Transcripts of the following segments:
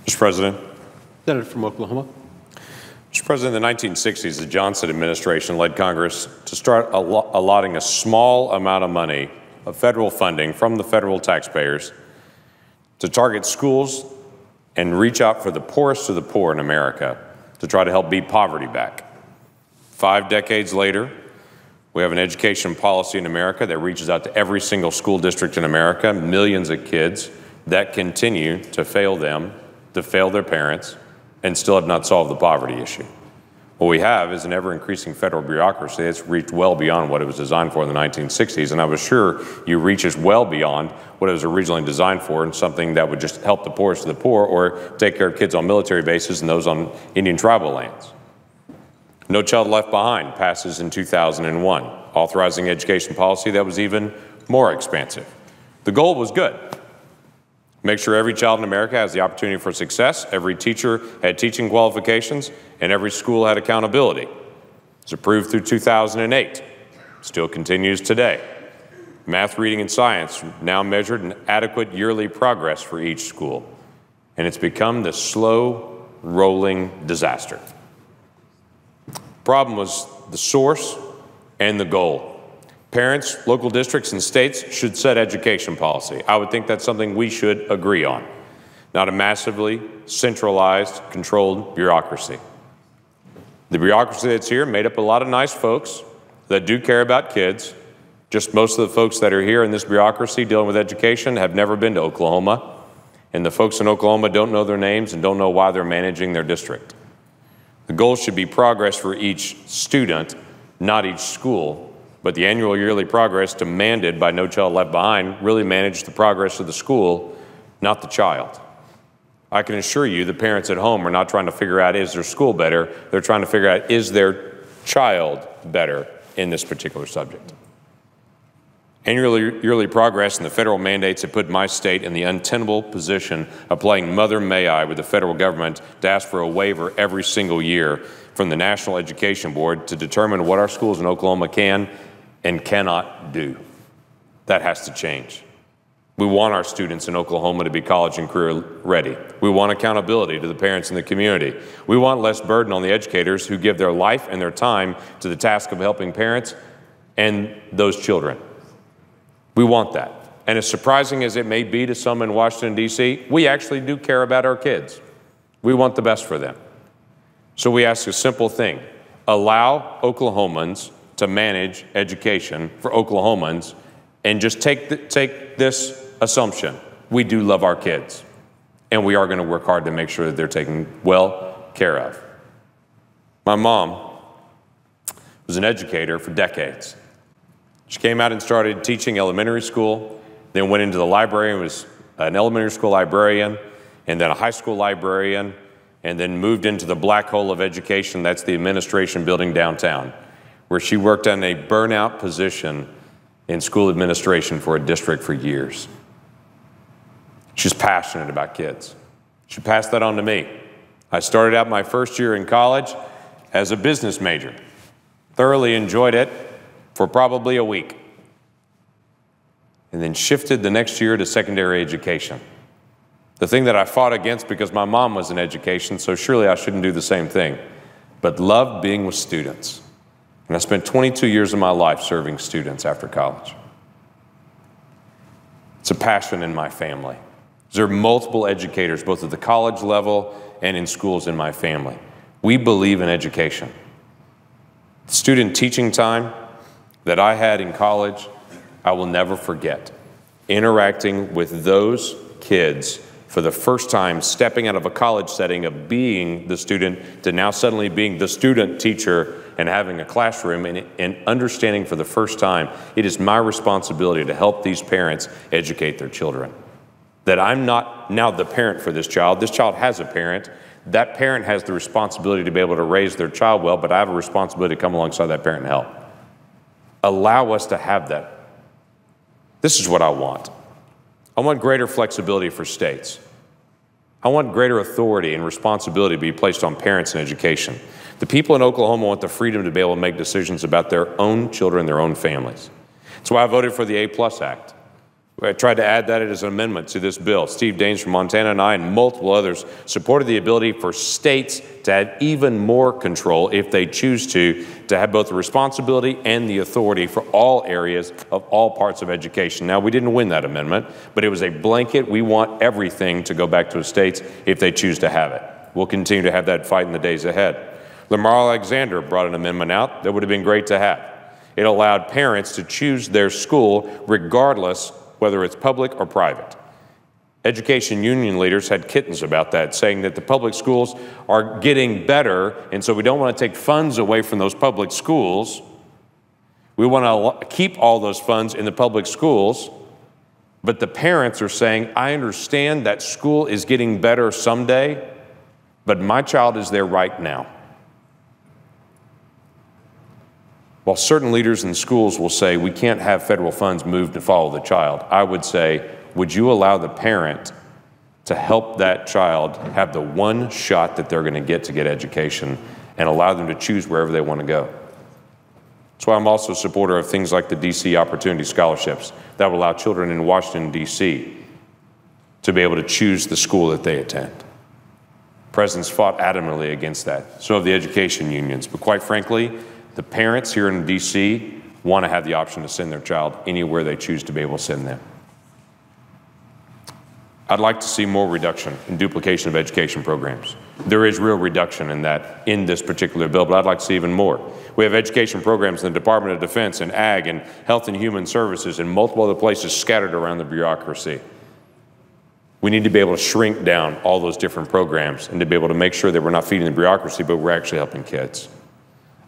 Mr. President. Senator from Oklahoma. Mr. President, in the 1960s, the Johnson administration led Congress to start allotting a small amount of money of federal funding from the federal taxpayers to target schools and reach out for the poorest of the poor in America to try to help beat poverty back. 5 decades later, we have an education policy in America that reaches out to every single school district in America, millions of kids that continue to fail them, to fail their parents, and still have not solved the poverty issue. What we have is an ever-increasing federal bureaucracy that's reached well beyond what it was designed for in the 1960s, and I was sure you reaches well beyond what it was originally designed for, and something that would just help the poorest of the poor or take care of kids on military bases and those on Indian tribal lands. No Child Left Behind passes in 2001, authorizing education policy that was even more expansive. The goal was good. Make sure every child in America has the opportunity for success, every teacher had teaching qualifications, and every school had accountability. It was approved through 2008, still continues today. Math, reading, and science now measured in adequate yearly progress for each school, and it's become the slow rolling disaster. Problem was the source and the goal. Parents, local districts, and states should set education policy. I would think that's something we should agree on, not a massively centralized, controlled bureaucracy. The bureaucracy that's here made up a lot of nice folks that do care about kids. Just most of the folks that are here in this bureaucracy dealing with education have never been to Oklahoma, and the folks in Oklahoma don't know their names and don't know why they're managing their district. The goal should be progress for each student, not each school, but the annual yearly progress demanded by No Child Left Behind really managed the progress of the school, not the child. I can assure you the parents at home are not trying to figure out is their school better, they're trying to figure out is their child better in this particular subject. Annual yearly progress and the federal mandates have put my state in the untenable position of playing mother may I with the federal government to ask for a waiver every single year from the National Education Board to determine what our schools in Oklahoma can and cannot do. That has to change. We want our students in Oklahoma to be college and career ready. We want accountability to the parents in the community. We want less burden on the educators who give their life and their time to the task of helping parents and those children. We want that. And as surprising as it may be to some in Washington, D.C., we actually do care about our kids. We want the best for them. So we ask a simple thing: allow Oklahomans to manage education for Oklahomans, and just take this assumption: we do love our kids, and we are going to work hard to make sure that they're taken well care of. My mom was an educator for decades. She came out and started teaching elementary school, then went into the library and was an elementary school librarian, and then a high school librarian, and then moved into the black hole of education, that's the administration building downtown, where she worked on a burnout position in school administration for a district for years. She's passionate about kids. She passed that on to me. I started out my first year in college as a business major, thoroughly enjoyed it for probably a week, and then shifted the next year to secondary education. The thing that I fought against because my mom was in education, so surely I shouldn't do the same thing, but loved being with students. And I spent 22 years of my life serving students after college. It's a passion in my family. There are multiple educators, both at the college level and in schools in my family. We believe in education. Student teaching time that I had in college, I will never forget. Interacting with those kids for the first time, stepping out of a college setting of being the student to now suddenly being the student teacher and having a classroom and understanding for the first time, it is my responsibility to help these parents educate their children. That I'm not now the parent for this child has a parent. That parent has the responsibility to be able to raise their child well, but I have a responsibility to come alongside that parent and help. Allow us to have that. This is what I want. I want greater flexibility for states. I want greater authority and responsibility to be placed on parents in education. The people in Oklahoma want the freedom to be able to make decisions about their own children, their own families. That's why I voted for the A+ Act. I tried to add that as an amendment to this bill. Steve Daines from Montana and I and multiple others supported the ability for states to have even more control if they choose to have both the responsibility and the authority for all areas of all parts of education. Now, we didn't win that amendment, but it was a blanket. We want everything to go back to the states if they choose to have it. We'll continue to have that fight in the days ahead. Lamar Alexander brought an amendment out that would have been great to have. It allowed parents to choose their school regardless whether it's public or private. Education union leaders had kittens about that, saying that the public schools are getting better, and so we don't want to take funds away from those public schools. We want to keep all those funds in the public schools, but the parents are saying, I understand that school is getting better someday, but my child is there right now. While certain leaders in schools will say we can't have federal funds moved to follow the child, I would say, would you allow the parent to help that child have the one shot that they're going to get education and allow them to choose wherever they want to go? That's why I'm also a supporter of things like the DC Opportunity Scholarships that will allow children in Washington, D.C. to be able to choose the school that they attend. Presidents fought adamantly against that. So have the education unions. But quite frankly, the parents here in D.C. want to have the option to send their child anywhere they choose to be able to send them. I'd like to see more reduction in duplication of education programs. There is real reduction in that in this particular bill, but I'd like to see even more. We have education programs in the Department of Defense and Ag and Health and Human Services and multiple other places scattered around the bureaucracy. We need to be able to shrink down all those different programs and to be able to make sure that we're not feeding the bureaucracy, but we're actually helping kids.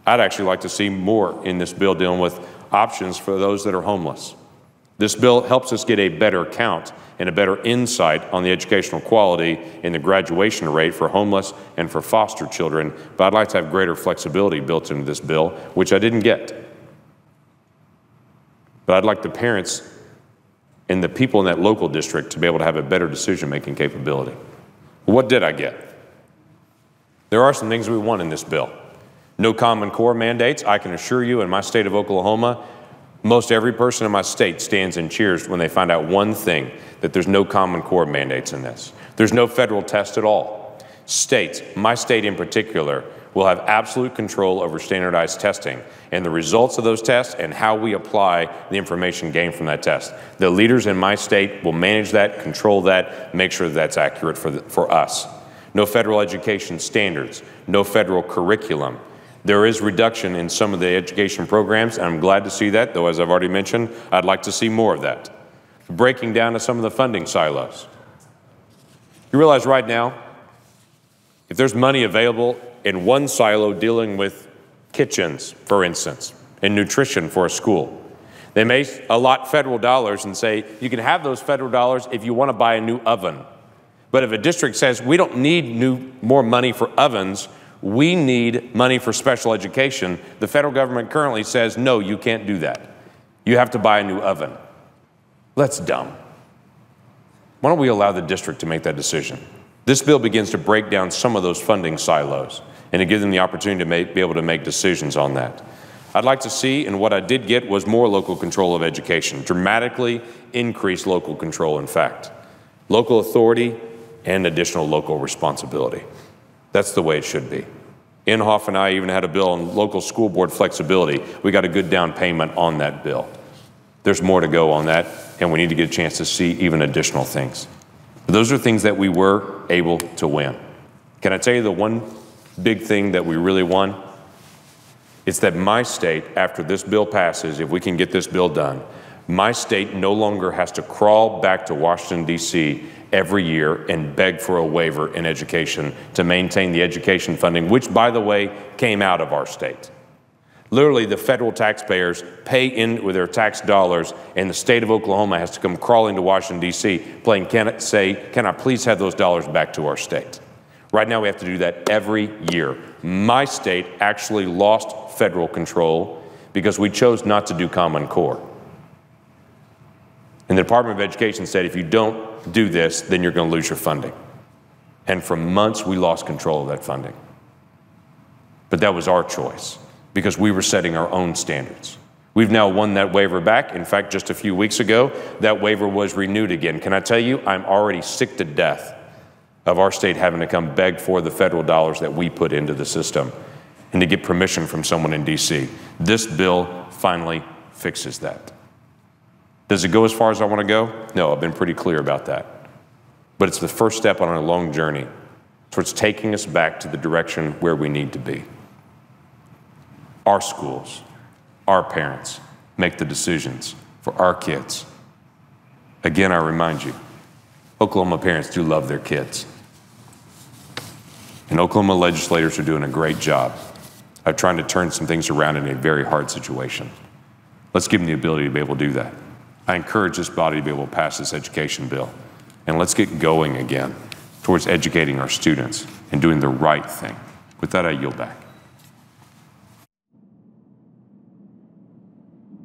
I'd actually like to see more in this bill dealing with options for those that are homeless. This bill helps us get a better count and a better insight on the educational quality and the graduation rate for homeless and for foster children, but I'd like to have greater flexibility built into this bill, which I didn't get. But I'd like the parents and the people in that local district to be able to have a better decision-making capability. What did I get? There are some things we want in this bill. No Common Core mandates. I can assure you in my state of Oklahoma, most every person in my state stands and cheers when they find out one thing, that there's no Common Core mandates in this. There's no federal test at all. States, my state in particular, will have absolute control over standardized testing and the results of those tests and how we apply the information gained from that test. The leaders in my state will manage that, control that, make sure that that's accurate for us. No federal education standards, no federal curriculum. There is reduction in some of the education programs, and I'm glad to see that, though as I've already mentioned, I'd like to see more of that. Breaking down of some of the funding silos. You realize right now, if there's money available in one silo dealing with kitchens, for instance, and nutrition for a school, they may allot federal dollars and say, you can have those federal dollars if you want to buy a new oven. But if a district says, we don't need more money for ovens, we need money for special education, the federal government currently says, no, you can't do that. You have to buy a new oven. That's dumb. Why don't we allow the district to make that decision? This bill begins to break down some of those funding silos and to give them the opportunity to be able to make decisions on that. I'd like to see, and what I did get was more local control of education, dramatically increased local control, in fact. Local authority and additional local responsibility. That's the way it should be. Inhofe and I even had a bill on local school board flexibility. We got a good down payment on that bill. There's more to go on that, and we need to get a chance to see even additional things. But those are things that we were able to win. Can I tell you the one big thing that we really won? It's that my state, after this bill passes, if we can get this bill done, my state no longer has to crawl back to Washington, D.C. every year and beg for a waiver in education to maintain the education funding, which, by the way, came out of our state. Literally, the federal taxpayers pay in with their tax dollars, and the state of Oklahoma has to come crawling to Washington, D.C., playing, can I please have those dollars back to our state? Right now, we have to do that every year. My state actually lost federal control because we chose not to do Common Core. And the Department of Education said, if you don't do this, then you're going to lose your funding. And for months, we lost control of that funding. But that was our choice, because we were setting our own standards. We've now won that waiver back. In fact, just a few weeks ago, that waiver was renewed again. Can I tell you, I'm already sick to death of our state having to come beg for the federal dollars that we put into the system and to get permission from someone in D.C. This bill finally fixes that. Does it go as far as I want to go? No, I've been pretty clear about that. But it's the first step on a long journey towards taking us back to the direction where we need to be. Our schools, our parents make the decisions for our kids. Again, I remind you, Oklahoma parents do love their kids. And Oklahoma legislators are doing a great job of trying to turn some things around in a very hard situation. Let's give them the ability to be able to do that. I encourage this body to be able to pass this education bill. And let's get going again towards educating our students and doing the right thing. With that, I yield back.